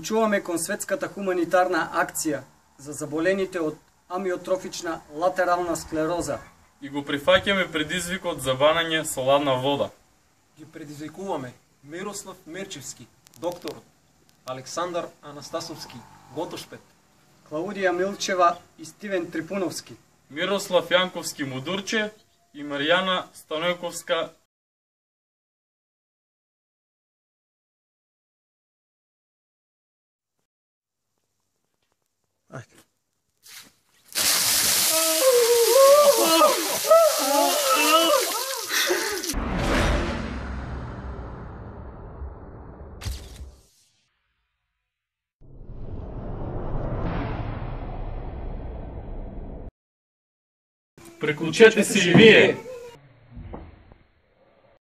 Вклучуваме кон светската хуманитарна акција за заболените од амиотрофична латерална склероза. И го прифаќаме предизвикот за банање со ладна вода. Ги предизвикуваме Мирослав Мерчевски, докторот, Александар Анастасовски, Готошпет, Клаудија Милчева и Стивен Трипуновски, Мирослав Јанковски Мудурче и Маријана Станојковска. Ајде. Приклучете се и вие!